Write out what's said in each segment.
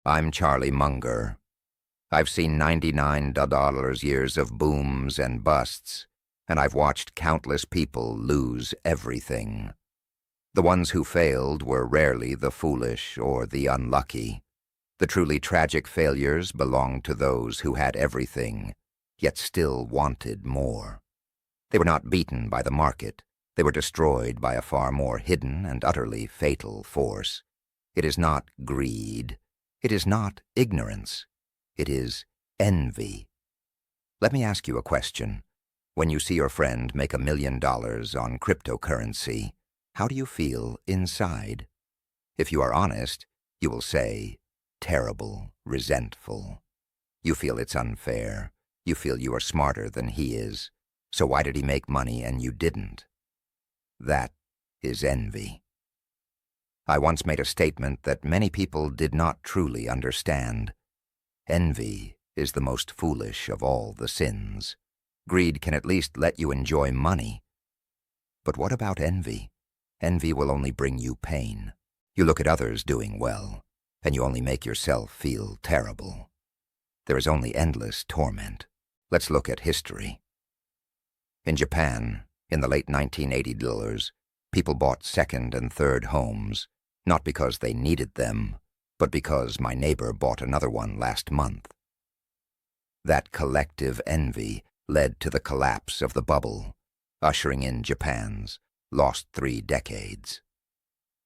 I'm Charlie Munger. I've seen $99 years of booms and busts, and I've watched countless people lose everything. The ones who failed were rarely the foolish or the unlucky. The truly tragic failures belonged to those who had everything, yet still wanted more. They were not beaten by the market. They were destroyed by a far more hidden and utterly fatal force. It is not greed. It is not ignorance. It is envy. Let me ask you a question. When you see your friend make $1 million on cryptocurrency, how do you feel inside? If you are honest, you will say, terrible, resentful. You feel it's unfair. You feel you are smarter than he is. So why did he make money and you didn't? That is envy. I once made a statement that many people did not truly understand. Envy is the most foolish of all the sins. Greed can at least let you enjoy money. But what about envy? Envy will only bring you pain. You look at others doing well, and you only make yourself feel terrible. There is only endless torment. Let's look at history. In Japan, in the late 1980s, people bought second and third homes, not because they needed them, but because my neighbor bought another one last month. That collective envy led to the collapse of the bubble, ushering in Japan's lost 3 decades.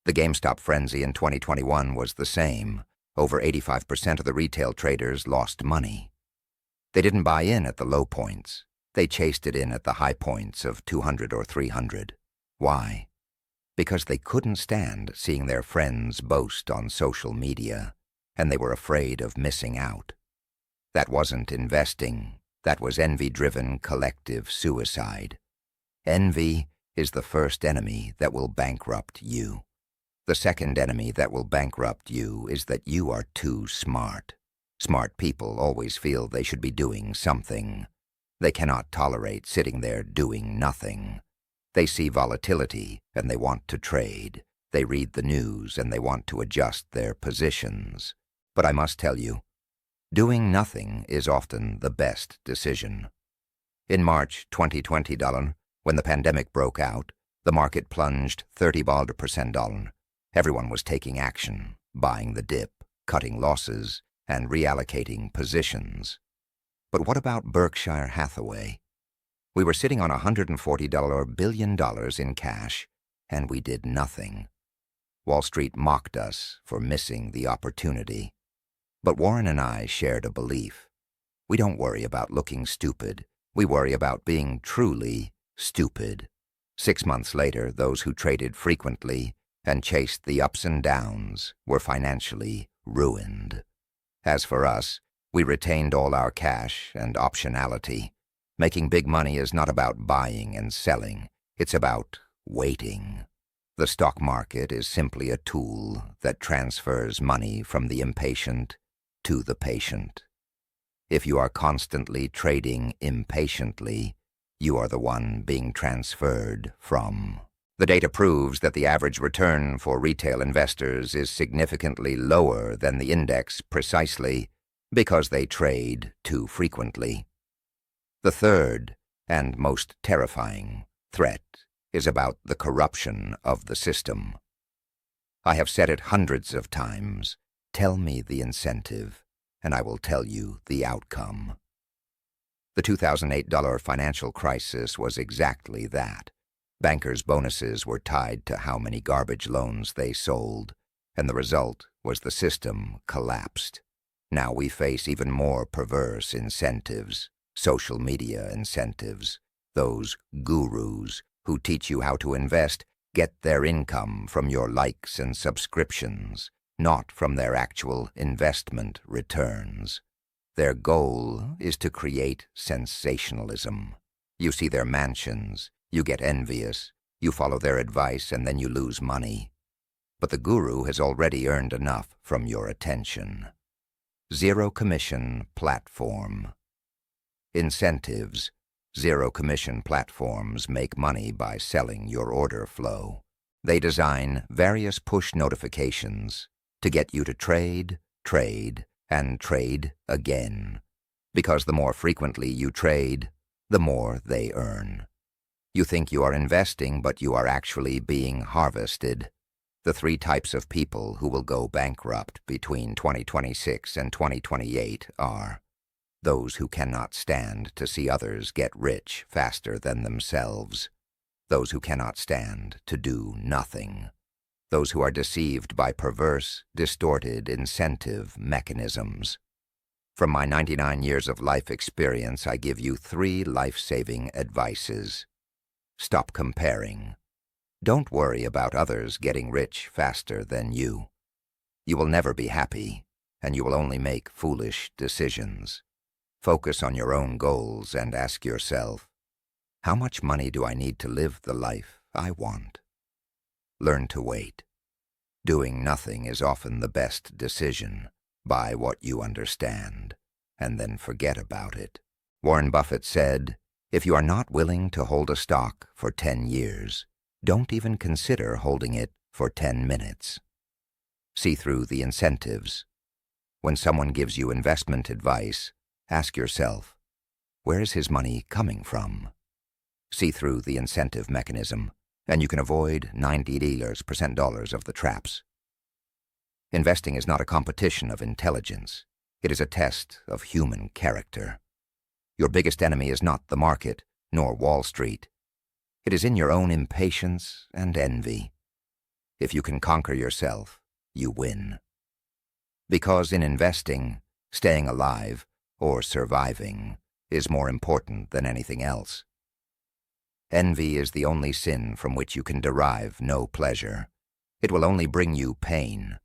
The GameStop frenzy in 2021 was the same. Over 85% of the retail traders lost money. They didn't buy in at the low points. They chased it in at the high points of 200 or 300. Why? Because they couldn't stand seeing their friends boast on social media, and they were afraid of missing out. That wasn't investing. That was envy-driven collective suicide. Envy is the first enemy that will bankrupt you. The second enemy that will bankrupt you is that you are too smart. Smart people always feel they should be doing something. They cannot tolerate sitting there doing nothing. They see volatility and they want to trade. They read the news and they want to adjust their positions. But I must tell you, doing nothing is often the best decision. In March 2020, when the pandemic broke out, the market plunged 30%. Everyone was taking action, buying the dip, cutting losses, and reallocating positions. But what about Berkshire Hathaway? We were sitting on $140 billion in cash, and we did nothing. Wall Street mocked us for missing the opportunity. But Warren and I shared a belief. We don't worry about looking stupid. We worry about being truly stupid. 6 months later, those who traded frequently and chased the ups and downs were financially ruined. As for us, we retained all our cash and optionality. Making big money is not about buying and selling. It's about waiting. The stock market is simply a tool that transfers money from the impatient to the patient. If you are constantly trading impatiently, you are the one being transferred from. The data proves that the average return for retail investors is significantly lower than the index precisely because they trade too frequently. The third and most terrifying threat is about the corruption of the system. I have said it hundreds of times. Tell me the incentive, and I will tell you the outcome. The 2008 financial crisis was exactly that. Bankers' bonuses were tied to how many garbage loans they sold, and the result was the system collapsed. Now we face even more perverse incentives, social media incentives. Those gurus who teach you how to invest get their income from your likes and subscriptions, not from their actual investment returns. Their goal is to create sensationalism. You see their mansions, you get envious, you follow their advice, and then you lose money. But the guru has already earned enough from your attention. Zero commission platform. Incentives. Zero commission platforms make money by selling your order flow. They design various push notifications to get you to trade trade, and trade again, because the more frequently you trade, the more they earn. You think you are investing, but you are actually being harvested. The three types of people who will go bankrupt between 2026 and 2028 are those who cannot stand to see others get rich faster than themselves, those who cannot stand to do nothing, those who are deceived by perverse, distorted incentive mechanisms. From my 99 years of life experience, I give you 3 life-saving advices. Stop comparing. Don't worry about others getting rich faster than you. You will never be happy, and you will only make foolish decisions. Focus on your own goals and ask yourself, how much money do I need to live the life I want? Learn to wait. Doing nothing is often the best decision. Buy what you understand, and then forget about it. Warren Buffett said, if you are not willing to hold a stock for 10 years, don't even consider holding it for 10 minutes. See through the incentives. When someone gives you investment advice, ask yourself, where is his money coming from? See through the incentive mechanism, and you can avoid 90% of the traps. Investing is not a competition of intelligence. It is a test of human character. Your biggest enemy is not the market, nor Wall Street. It is in your own impatience and envy. If you can conquer yourself, you win. Because in investing, staying alive or surviving is more important than anything else. Envy is the only sin from which you can derive no pleasure. It will only bring you pain.